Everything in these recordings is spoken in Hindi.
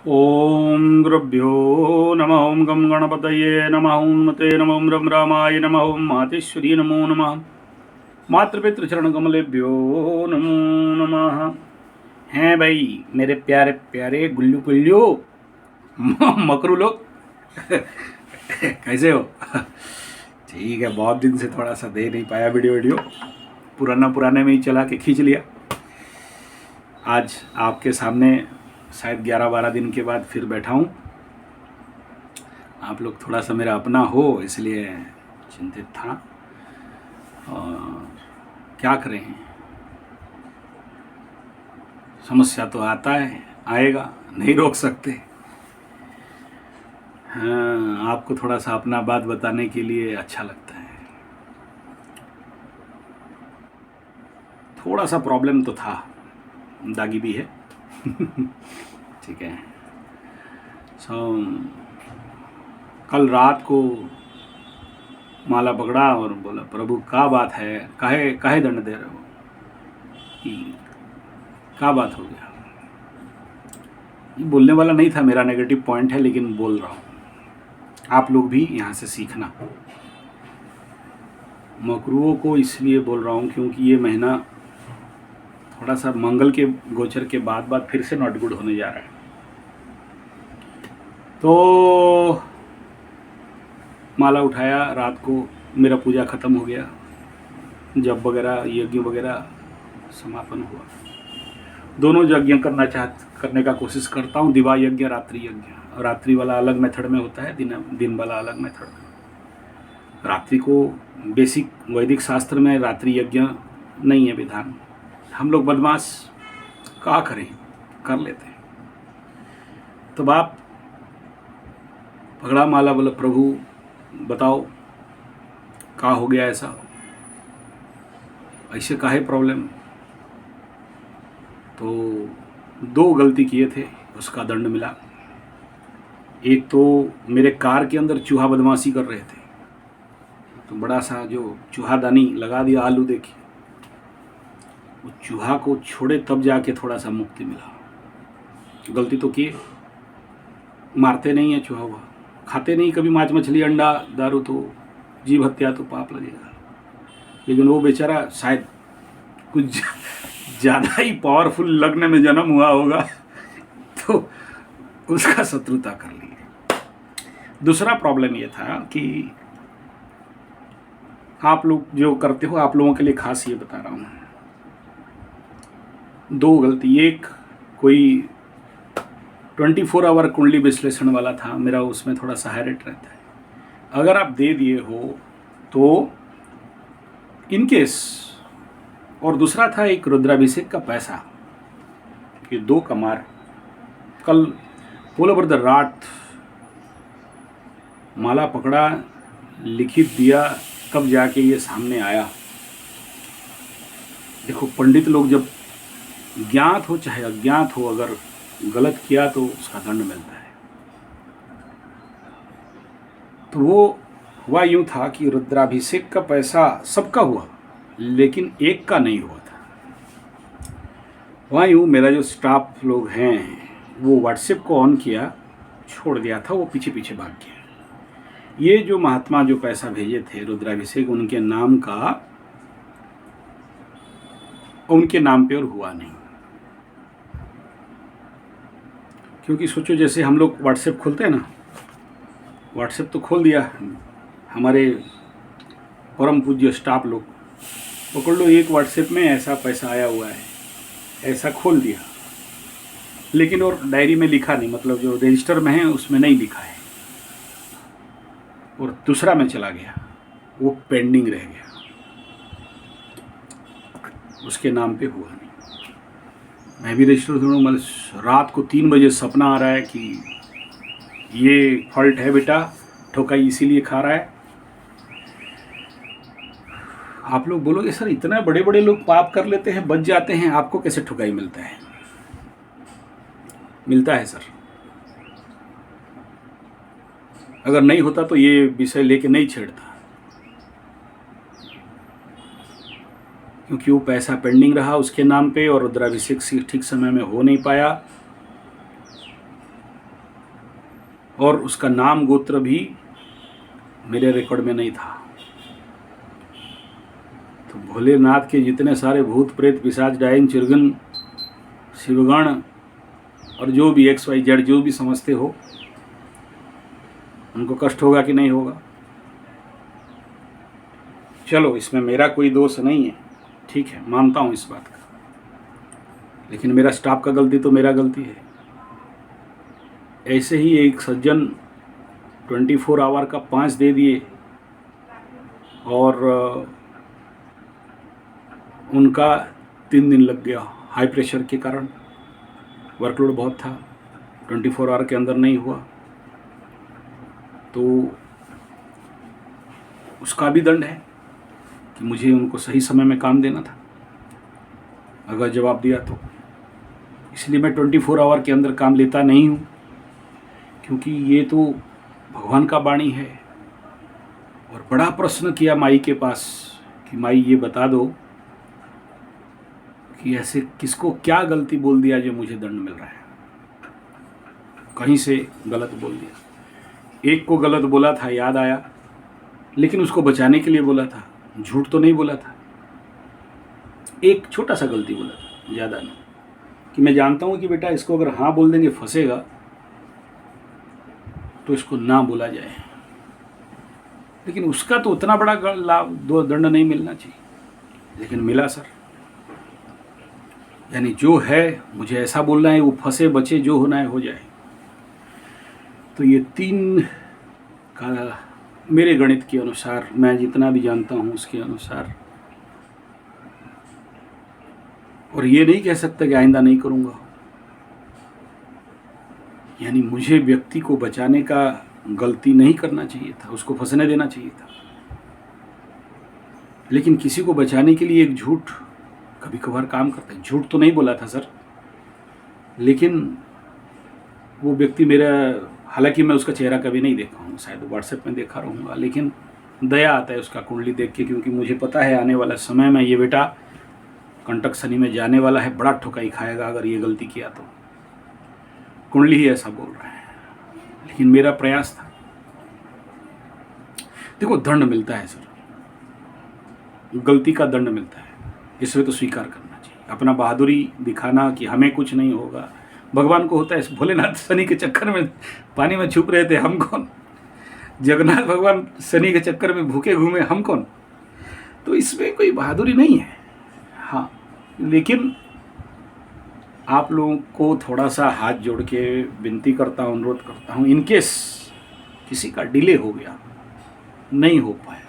ओम गुरुभ्यो नमः। ओम गम गणपतये नमः। ओम मते नमः। ओम रम रामाय नमः। ओम मातेश्वरी नमो नमः। मातृपितृचरण कमलेभ्यो नमो नमः। हैं भाई मेरे प्यारे प्यारे गुल्लू गुल्लू मकरू लोग कैसे हो? ठीक है, बहुत दिन से थोड़ा सा दे नहीं पाया वीडियो पुराने में ही चला के खींच लिया। आज आपके सामने शायद 11-12 दिन के बाद फिर बैठा हूँ। आप लोग थोड़ा सा मेरा अपना हो इसलिए चिंतित था। और क्या करें, समस्या तो आता है, आएगा, नहीं रोक सकते। हाँ, आपको थोड़ा सा अपना बात बताने के लिए अच्छा लगता है। थोड़ा सा प्रॉब्लम तो था, दागी भी है ठीक है। कल रात को माला पकड़ा और बोला, प्रभु क्या बात है, काहे काहे दंड दे रहे हो, कि क्या बात हो गया। ये बोलने वाला नहीं था, मेरा नेगेटिव पॉइंट है, लेकिन बोल रहा हूँ। आप लोग भी यहाँ से सीखना। मकरुओं को इसलिए बोल रहा हूँ क्योंकि ये महीना थोड़ा सा मंगल के गोचर के बाद फिर से नॉट गुड होने जा रहा है। तो माला उठाया, रात को मेरा पूजा ख़त्म हो गया, जप वगैरह यज्ञ वगैरह समापन हुआ। दोनों यज्ञ करने का कोशिश करता हूँ, दिवा यज्ञ, रात्रि यज्ञ। रात्रि वाला अलग मेथड में होता है, दिन वाला अलग मेथड में। रात्रि को बेसिक वैदिक शास्त्र में रात्रि यज्ञ नहीं है विधान। हम लोग बदमाश क्या करें, कर लेते हैं। तो बाप पकड़ा माला, बोला प्रभु बताओ क्या हो गया, ऐसे काहे प्रॉब्लम। तो 2 गलती किए थे, उसका दंड मिला। एक तो मेरे कार के अंदर चूहा बदमाशी कर रहे थे, तो बड़ा सा जो चूहादानी लगा दिया आलू देखी, वो चूहा को छोड़े तब जाके थोड़ा सा मुक्ति मिला। गलती तो किए, मारते नहीं है चूहा, हुआ खाते नहीं कभी मांस मछली अंडा दारू, तो जीव हत्या तो पाप लगेगा। लेकिन वो बेचारा शायद कुछ ज़्यादा ही पावरफुल लग्न में जन्म हुआ होगा, तो उसका शत्रुता कर ली। दूसरा प्रॉब्लम ये था कि आप लोग जो करते हो, आप लोगों के लिए खास ये बता रहा हूँ। 2 गलती, एक कोई 24 आवर कुंडली विश्लेषण वाला था मेरा, उसमें थोड़ा सा हाई रेट रहता है। अगर आप दे दिए हो तो इन केस, और दूसरा था एक रुद्राभिषेक का पैसा, ये 2 का मार। कल पोल ओवर द रात माला पकड़ा, लिखित दिया, तब जाके ये सामने आया। देखो, पंडित लोग जब ज्ञात हो चाहे अज्ञात हो, अगर गलत किया तो उसका दंड मिलता है। तो वो हुआ यूं था कि रुद्राभिषेक का पैसा सबका हुआ, लेकिन एक का नहीं हुआ था। वहाँ यूँ मेरा जो स्टाफ लोग हैं, वो व्हाट्सएप को ऑन किया, छोड़ दिया था, वो पीछे पीछे भाग गया। ये जो महात्मा जो पैसा भेजे थे रुद्राभिषेक, उनके नाम पे और हुआ नहीं। क्योंकि सोचो, जैसे हम लोग व्हाट्सएप खोलते हैं ना, व्हाट्सएप तो खोल दिया, हमारे परम पूज्य स्टाफ लोग पकड़ लो, एक व्हाट्सएप में ऐसा पैसा आया हुआ है, ऐसा खोल दिया, लेकिन और डायरी में लिखा नहीं, मतलब जो रजिस्टर में है उसमें नहीं लिखा है, और दूसरा में चला गया, वो पेंडिंग रह गया, उसके नाम पे हुआ नहीं। मैं भी रजिस्टर ढूंढूँ, मतलब रात को 3 बजे सपना आ रहा है कि ये फॉल्ट है बेटा, ठोकाई इसीलिए खा रहा है। आप लोग बोलोगे सर, इतना बड़े बड़े लोग पाप कर लेते हैं, बच जाते हैं, आपको कैसे ठुकाई मिलता है? मिलता है सर। अगर नहीं होता तो ये विषय लेके नहीं छेड़ता, क्योंकि वो पैसा पेंडिंग रहा उसके नाम पे, और रुद्राभिषेक ठीक समय में हो नहीं पाया। और उसका नाम गोत्र भी मेरे रिकॉर्ड में नहीं था। तो भोलेनाथ के जितने सारे भूत प्रेत पिशाच डायन चिरगन शिवगण और जो भी XYZ जो भी समझते हो, उनको कष्ट होगा कि नहीं होगा? चलो, इसमें मेरा कोई दोष नहीं है, ठीक है, मानता हूँ इस बात का, लेकिन मेरा स्टाफ का गलती तो मेरा गलती है। ऐसे ही एक सज्जन 24 आवर का 5 दे दिए और उनका 3 दिन लग गया हाई प्रेशर के कारण, वर्कलोड बहुत था, 24 आवर के अंदर नहीं हुआ, तो उसका भी दंड है कि मुझे उनको सही समय में काम देना था अगर जवाब दिया तो। इसलिए मैं 24 आवर के अंदर काम लेता नहीं हूँ, क्योंकि ये तो भगवान का वाणी है। और बड़ा प्रश्न किया माई के पास कि माई ये बता दो कि ऐसे किसको क्या गलती बोल दिया जो मुझे दंड मिल रहा है। कहीं से गलत बोल दिया, एक को गलत बोला था याद आया, लेकिन उसको बचाने के लिए बोला था, झूठ तो नहीं बोला था। एक छोटा सा गलती बोला था, ज़्यादा नहीं, कि मैं जानता हूँ कि बेटा इसको अगर हाँ बोल देंगे फंसेगा, तो इसको ना बोला जाए। लेकिन उसका तो उतना बड़ा लाभ दंड नहीं मिलना चाहिए, लेकिन मिला सर। यानी जो है मुझे ऐसा बोलना है, वो फंसे बचे, जो होना है हो जाए। तो ये 3 का मेरे गणित के अनुसार, मैं जितना भी जानता हूँ उसके अनुसार, और ये नहीं कह सकता कि आइंदा नहीं करूँगा। यानी मुझे व्यक्ति को बचाने का गलती नहीं करना चाहिए था, उसको फंसने देना चाहिए था। लेकिन किसी को बचाने के लिए एक झूठ कभी कभार काम करता है। झूठ तो नहीं बोला था सर, लेकिन वो व्यक्ति मेरा, हालांकि मैं उसका चेहरा कभी नहीं देखा हूँ, शायद व्हाट्सएप में देखा रहूँगा, लेकिन दया आता है उसका कुंडली देख के, क्योंकि मुझे पता है आने वाला समय में ये बेटा कंटक शनि में जाने वाला है, बड़ा ठुकाई खाएगा अगर ये गलती किया तो। कुंडली ही ऐसा बोल रहा है, लेकिन मेरा प्रयास था। देखो, दंड मिलता है सर, गलती का दंड मिलता है, इसमें तो स्वीकार करना चाहिए। अपना बहादुरी दिखाना कि हमें कुछ नहीं होगा, भगवान को होता है। भोलेनाथ शनि के चक्कर में पानी में छुप रहे थे, हम कौन? जगन्नाथ भगवान शनि के चक्कर में भूखे घूमे, हम कौन? तो इसमें कोई बहादुरी नहीं है। हाँ, लेकिन आप लोगों को थोड़ा सा हाथ जोड़ के विनती करता हूँ, अनुरोध करता हूँ, इनकेस किसी का डिले हो गया, नहीं हो पाया,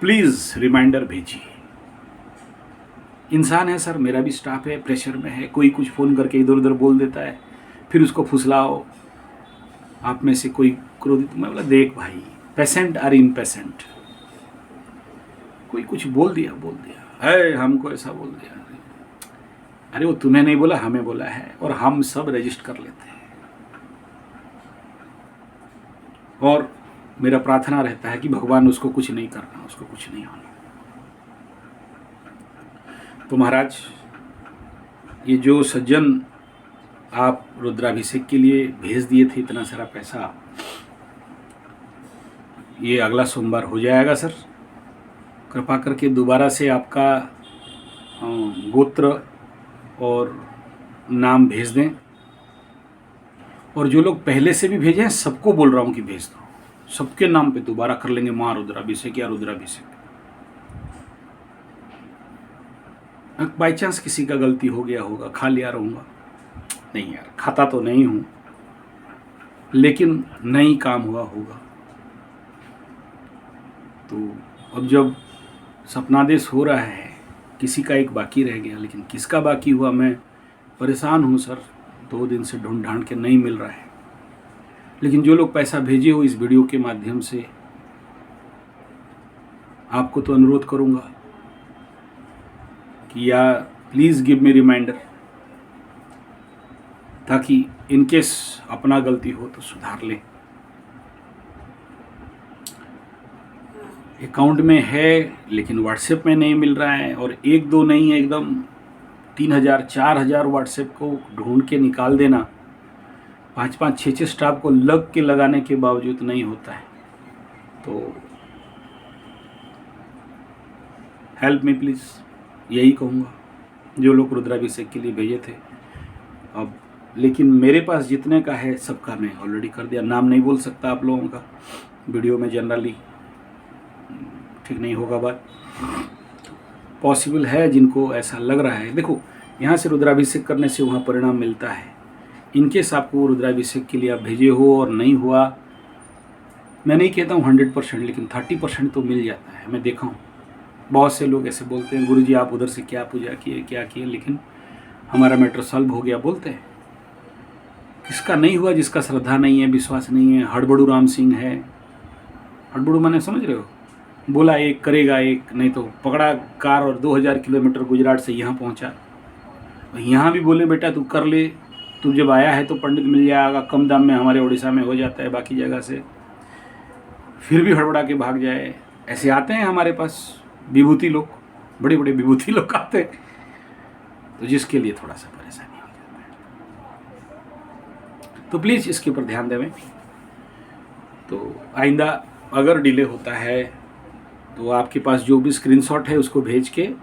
प्लीज़ रिमाइंडर भेजिए। इंसान है सर, मेरा भी स्टाफ है, प्रेशर में है, कोई कुछ फ़ोन करके इधर उधर बोल देता है, फिर उसको फुसलाओ। आप में से कोई क्रोधित, मैं बोला देख भाई, पेशेंट आर इम्पेशेंट, कोई कुछ बोल दिया है, हमको ऐसा बोल दिया, अरे वो तुम्हें नहीं बोला, हमें बोला है, और हम सब रजिस्टर कर लेते हैं। और मेरा प्रार्थना रहता है कि भगवान उसको कुछ नहीं करना, उसको कुछ नहीं होना। तो महाराज, ये जो सज्जन आप रुद्राभिषेक के लिए भेज दिए थे इतना सारा पैसा, ये अगला सोमवार हो जाएगा सर। कृपा करके दोबारा से आपका गोत्र और नाम भेज दें। और जो लोग पहले से भी भेजे हैं, सबको बोल रहा हूँ कि भेज दो, सबके नाम पे दोबारा कर लेंगे महारुद्राभिषेक या रुद्राभिषेक। बाई चांस किसी का गलती हो गया होगा, खा लिया रहूँगा, नहीं यार, खाता तो नहीं हूँ, लेकिन नहीं काम हुआ होगा। तो अब जब सपनादेश हो रहा है, किसी का एक बाकी रह गया, लेकिन किसका बाकी हुआ, मैं परेशान हूँ सर, 2 दिन से ढूंढ ढांड के नहीं मिल रहा है। लेकिन जो लोग पैसा भेजे हो इस वीडियो के माध्यम से, आपको तो अनुरोध करूँगा कि या प्लीज़ गिव मी रिमाइंडर, ताकि इनकेस अपना गलती हो तो सुधार लें। अकाउंट में है, लेकिन व्हाट्सएप में नहीं मिल रहा है, और 1-2 नहीं है, एकदम 3000 4000 व्हाट्सएप को ढूंढ के निकाल देना, 5-5, 6-6 स्टाफ को लग के लगाने के बावजूद नहीं होता है। तो हेल्प मी प्लीज़, यही कहूँगा। जो लोग रुद्राभिषेक के लिए भेजे थे, अब लेकिन मेरे पास जितने का है सबका मैं ऑलरेडी कर दिया। नाम नहीं बोल सकता आप लोगों का वीडियो में, जनरली ठीक नहीं होगा बात। पॉसिबल है जिनको ऐसा लग रहा है, देखो यहाँ से रुद्राभिषेक करने से वहाँ परिणाम मिलता है। इनकेस आपको रुद्राभिषेक के लिए आप भेजे हो और नहीं हुआ, मैं नहीं कहता हूँ 100%, लेकिन 30% तो मिल जाता है। मैं देखा हूँ बहुत से लोग ऐसे बोलते हैं, गुरुजी आप उधर से क्या पूजा किए, क्या किए, लेकिन हमारा मैटर सॉल्व हो गया बोलते हैं। किसका नहीं हुआ? जिसका श्रद्धा नहीं है, विश्वास नहीं है। हड़बड़ू राम सिंह है, हड़बड़ू माने समझ रहे हो, बोला एक करेगा एक, नहीं तो पकड़ा कार और 2000 किलोमीटर गुजरात से यहाँ पहुँचा। यहाँ भी बोले बेटा तू कर ले, तू जब आया है तो पंडित मिल जाएगा, कम दाम में हमारे उड़ीसा में हो जाता है बाकी जगह से, फिर भी हड़बड़ा के भाग जाए। ऐसे आते हैं हमारे पास विभूति लोग, बड़े बड़े विभूति लोग आते हैं, तो जिसके लिए थोड़ा सा परेशानी हो जाता है। तो प्लीज़ इसके ऊपर ध्यान देवें। तो आइंदा अगर डिले होता है तो आपके पास जो भी स्क्रीनशॉट है उसको भेज दें,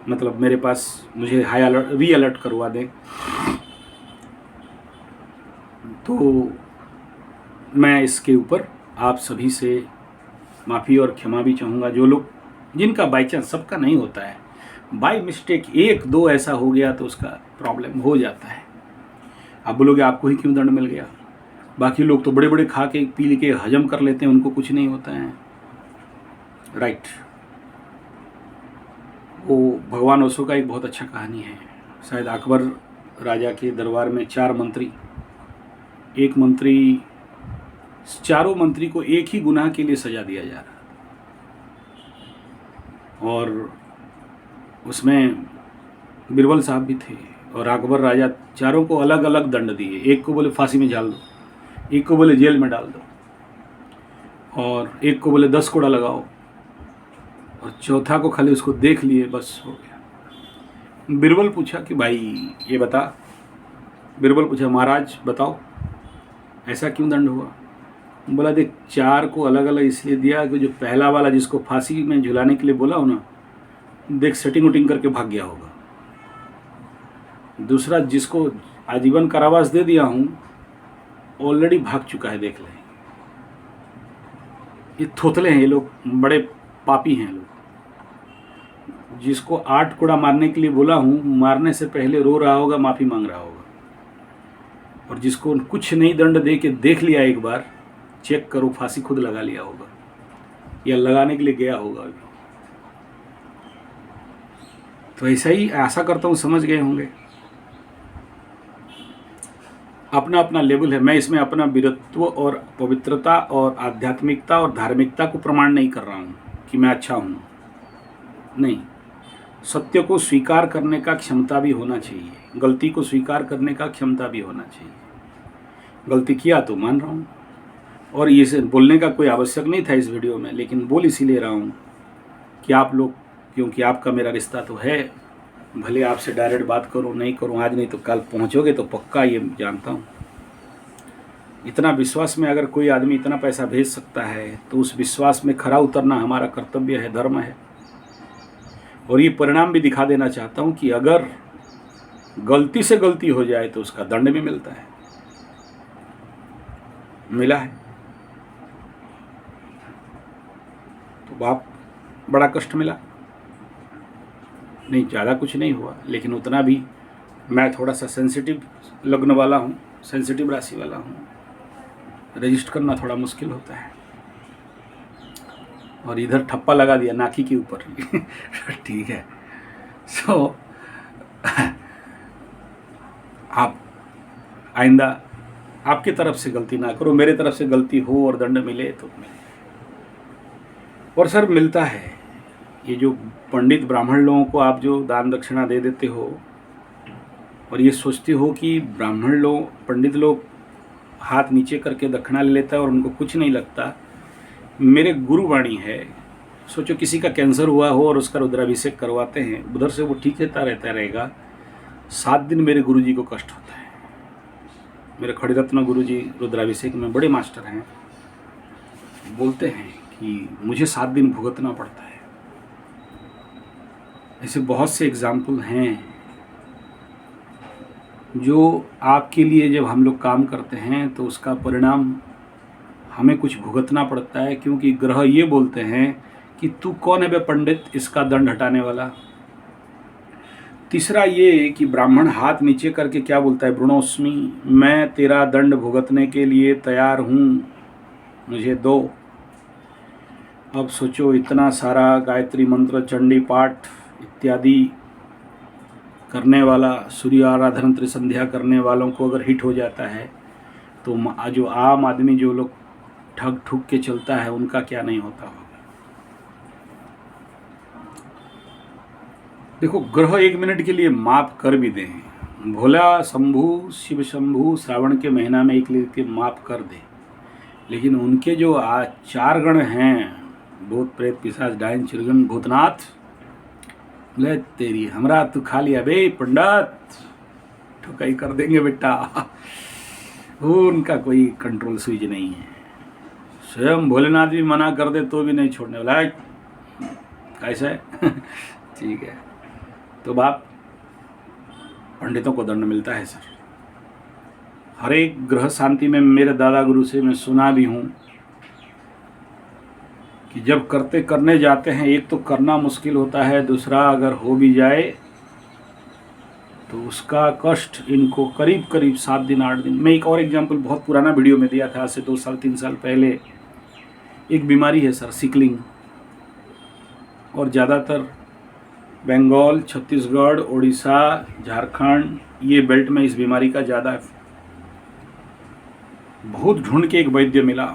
मतलब मेरे पास, मुझे हाई अलर्ट, री अलर्ट करवा दें, तो मैं इसके ऊपर आप सभी से माफ़ी और क्षमा भी चाहूँगा। जो लोग, जिनका बाई चांस, सबका नहीं होता है, बाय मिस्टेक 1-2 ऐसा हो गया तो उसका प्रॉब्लम हो जाता है। आप बोलोगे आपको ही क्यों दंड मिल गया, बाकी लोग तो बड़े बड़े खा के पी के हजम कर लेते हैं, उनको कुछ नहीं होता है। राइट, वो भगवान ओशो का एक बहुत अच्छा कहानी है। शायद अकबर राजा के दरबार में 4 मंत्री, एक मंत्री, चारों मंत्री को एक ही गुनाह के लिए सजा दिया जा रहा, और उसमें बीरबल साहब भी थे। और अकबर राजा चारों को अलग अलग दंड दिए। एक को बोले फांसी में झाल दो, एक को बोले जेल में डाल दो, और एक को बोले 10 कोड़ा लगाओ, और चौथा को खाली उसको देख लिए, बस हो गया। बीरबल पूछा कि भाई ये बता, बीरबल पूछा महाराज बताओ ऐसा क्यों दंड हुआ? बोला देख, 4 को अलग अलग इसलिए दिया कि जो पहला वाला जिसको फांसी में झुलाने के लिए बोला हो ना, देख सेटिंग उटिंग करके भाग गया होगा। दूसरा जिसको आजीवन कारावास दे दिया हूँ, ऑलरेडी भाग चुका है, देख ले। ये थोथले हैं ये लोग, बड़े पापी हैं लोग। जिसको 8 कोड़ा मारने के लिए बोला हूँ, मारने से पहले रो रहा होगा, माफ़ी मांग रहा होगा। और जिसको कुछ नहीं दंड दे के देख लिया एक बार, चेक करो फांसी खुद लगा लिया होगा या लगाने के लिए गया होगा अभी। तो ऐसा ही आशा करता हूँ समझ गए होंगे। अपना अपना लेवल है। मैं इसमें अपना वीरत्व और पवित्रता और आध्यात्मिकता और धार्मिकता को प्रमाण नहीं कर रहा हूँ कि मैं अच्छा हूँ, नहीं। सत्य को स्वीकार करने का क्षमता भी होना चाहिए, गलती को स्वीकार करने का क्षमता भी होना चाहिए। गलती किया तो मान रहा हूँ, और ये बोलने का कोई आवश्यक नहीं था इस वीडियो में, लेकिन बोल इसीलिए रहा हूँ कि आप लोग, क्योंकि आपका मेरा रिश्ता तो है, भले आपसे डायरेक्ट बात करूँ नहीं करूँ, आज नहीं तो कल पहुँचोगे तो पक्का, ये जानता हूँ। इतना विश्वास में अगर कोई आदमी इतना पैसा भेज सकता है तो उस विश्वास में खरा उतरना हमारा कर्तव्य है, धर्म है। और ये परिणाम भी दिखा देना चाहता हूँ कि अगर गलती से गलती हो जाए तो उसका दंड भी मिलता है, मिला है। तो बाप बड़ा कष्ट मिला, नहीं ज़्यादा कुछ नहीं हुआ, लेकिन उतना भी मैं थोड़ा सा सेंसिटिव लग्न वाला हूँ, सेंसिटिव राशि वाला हूँ, रजिस्टर करना थोड़ा मुश्किल होता है। और इधर ठप्पा लगा दिया नाकी के ऊपर ठीक है। सो आप आइंदा आपकी तरफ से गलती ना करो, मेरे तरफ से गलती हो और दंड मिले तो मिले। और सर मिलता है, ये जो पंडित ब्राह्मण लोगों को आप जो दान दक्षिणा दे देते हो और ये सोचते हो कि ब्राह्मण लोग, पंडित लोग हाथ नीचे करके दक्षिणा ले लेता है और उनको कुछ नहीं लगता। मेरे गुरुवाणी है, सोचो किसी का कैंसर हुआ हो और उसका रुद्राभिषेक करवाते हैं, उधर से वो ठीक रहता रहेगा, 7 दिन मेरे गुरुजी को कष्ट होता है। मेरे खड़ीरत्न गुरु जी रुद्राभिषेक में बड़े मास्टर हैं, बोलते हैं कि मुझे 7 दिन भुगतना पड़ता है। ऐसे बहुत से एग्जाम्पल हैं जो आपके लिए जब हम लोग काम करते हैं तो उसका परिणाम हमें कुछ भुगतना पड़ता है, क्योंकि ग्रह ये बोलते हैं कि तू कौन है बे पंडित इसका दंड हटाने वाला। तीसरा ये कि ब्राह्मण हाथ नीचे करके क्या बोलता है, ब्रुणोस्मि, मैं तेरा दंड भुगतने के लिए तैयार हूँ, मुझे दो। अब सोचो, इतना सारा गायत्री मंत्र, चंडी पाठ इत्यादि करने वाला, सूर्य आराधना, त्रिसंध्या करने वालों को अगर हिट हो जाता है तो जो आम आदमी, जो लोग ठग ठुक के चलता है, उनका क्या नहीं होता होगा। देखो, ग्रह 1 मिनट के लिए माफ कर भी दें, भोला शंभू, शिव शंभू श्रावण के महीना में 1 लेके माफ कर दे, लेकिन उनके जो 4 गण हैं, भूत प्रेत पिशाच डायन चिरगन भूतनाथ, ले तेरी हमरा तू खा लिया बे पंडित, ठुकाई कर देंगे बेटा। उनका कोई कंट्रोल स्विच नहीं है। स्वयं भोलेनाथ भी मना कर दे तो भी नहीं छोड़ने वाला है। कैसा है? ठीक है, तो बाप पंडितों को दंड मिलता है सर। हर एक ग्रह शांति में मेरे दादा गुरु से मैं सुना भी हूँ कि जब करने जाते हैं, एक तो करना मुश्किल होता है, दूसरा अगर हो भी जाए तो उसका कष्ट इनको करीब करीब 7 दिन 8 दिन। मैं एक और एग्जांपल बहुत पुराना वीडियो में दिया था, आज से 2 साल 3 साल पहले। एक बीमारी है सर, सिकलिंग, और ज़्यादातर बंगाल, छत्तीसगढ़, उड़ीसा, झारखंड, ये बेल्ट में इस बीमारी का ज़्यादा है। बहुत ढूंढ के एक वैद्य मिला,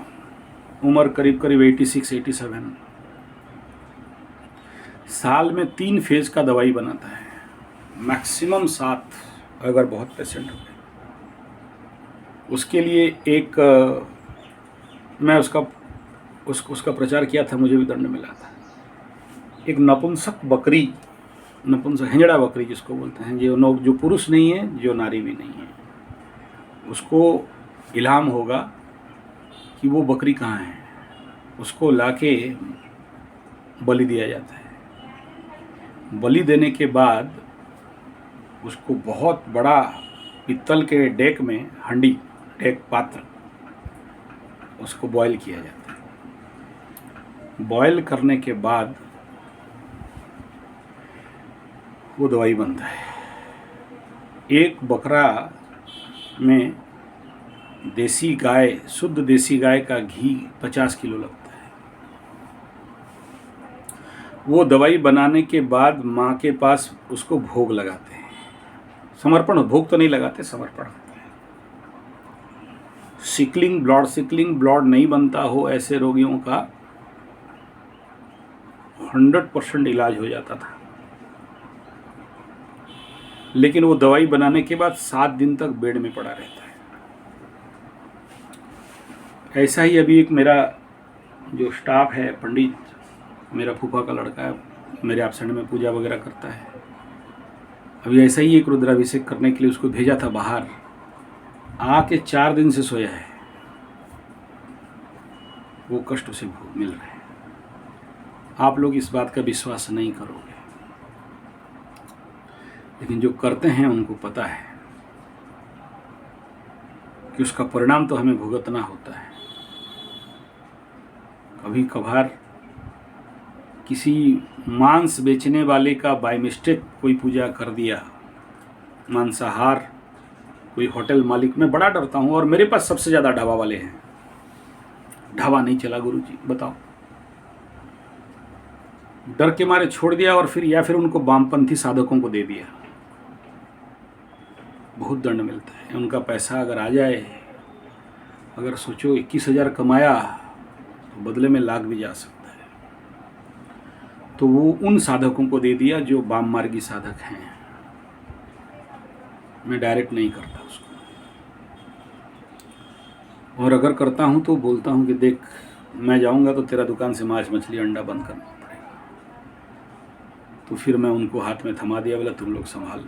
उम्र करीब करीब 86-87, साल में 3 फेज का दवाई बनाता है, मैक्सिमम 7 अगर बहुत पेशेंट हो गए। उसके लिए एक मैं उसका प्रचार किया था, मुझे भी दंड मिला था। एक नपुंसक बकरी, नपुंसक हिंजड़ा बकरी जिसको बोलते हैं, जो पुरुष नहीं है, जो नारी भी नहीं है, उसको इल्हाम होगा कि वो बकरी कहाँ है, उसको लाके बलि दिया जाता है। बलि देने के बाद उसको बहुत बड़ा पित्तल के डेक में, हंडी, डेक, पात्र, उसको बॉयल किया जाता है। बॉयल करने के बाद वो दवाई बनता है। एक बकरा में देसी गाय, शुद्ध देसी गाय का घी 50 किलो लगता है। वो दवाई बनाने के बाद माँ के पास उसको भोग लगाते हैं, समर्पण, भोग तो नहीं लगाते, समर्पण होता है। सिकलिंग ब्लड नहीं बनता हो, ऐसे रोगियों का 100% इलाज हो जाता था। लेकिन वो दवाई बनाने के बाद 7 दिन तक बेड में पड़ा रहता है। ऐसा ही अभी एक मेरा जो स्टाफ है, पंडित, मेरा फूफा का लड़का है, मेरे एब्सेंट में पूजा वगैरह करता है। अभी ऐसा ही एक रुद्राभिषेक करने के लिए उसको भेजा था बाहर, आके 4 दिन से सोया है। वो कष्ट उसे मिल रहा है। आप लोग इस बात का विश्वास नहीं करोगे, लेकिन जो करते हैं उनको पता है कि उसका परिणाम तो हमें भुगतना होता है। कभी कभार किसी मांस बेचने वाले का बाय मिस्टेक कोई पूजा कर दिया, मांसाहार, कोई होटल मालिक, मैं बड़ा डरता हूँ। और मेरे पास सबसे ज़्यादा ढाबा वाले हैं। ढाबा नहीं चला गुरुजी, बताओ, डर के मारे छोड़ दिया, और फिर उनको वामपंथी साधकों को दे दिया। बहुत दंड मिलता है। उनका पैसा अगर आ जाए, अगर सोचो 21,000 कमाया तो बदले में लाख भी जा सकता है। तो वो उन साधकों को दे दिया जो वाम मार्गी साधक हैं। मैं डायरेक्ट नहीं करता उसको, और अगर करता हूँ तो बोलता हूँ कि देख, मैं जाऊँगा तो तेरा दुकान से मांस मछली अंडा बंद करना पड़ेगा। तो फिर मैं उनको हाथ में थमा दिया, बोला तुम लोग संभाल लो।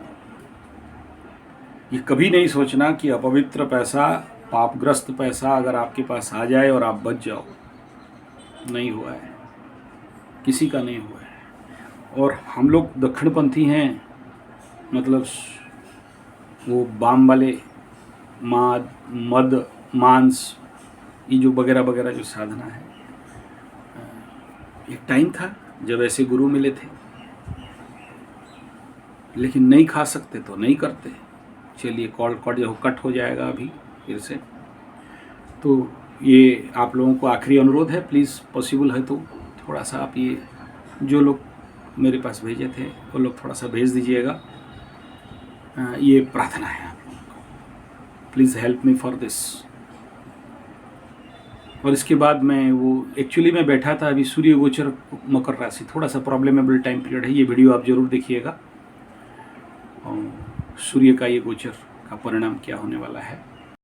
ये कभी नहीं सोचना कि अपवित्र पैसा, पापग्रस्त पैसा अगर आपके पास आ जाए और आप बच जाओ। नहीं हुआ है, किसी का नहीं हुआ है। और हम लोग दक्षिणपंथी हैं, मतलब वो बाम वाले मद मांस, ये जो वगैरह वगैरह जो साधना है। एक टाइम था जब ऐसे गुरु मिले थे, लेकिन नहीं खा सकते तो नहीं करते। चलिए कॉल कट हो जाएगा अभी फिर से। तो ये आप लोगों को आखिरी अनुरोध है, प्लीज़ पॉसिबल है तो थोड़ा सा आप ये जो लोग मेरे पास भेजे थे वो लोग थोड़ा सा भेज दीजिएगा। ये प्रार्थना है आप लोगों को, please help me for this. और इसके बाद मैं एक्चुअली मैं बैठा था अभी सूर्य गोचर मकर राशि, थोड़ा सा प्रॉब्लमेबल टाइम पीरियड है। ये वीडियो आप ज़रूर देखिएगा और सूर्य का ये गोचर का परिणाम क्या होने वाला है।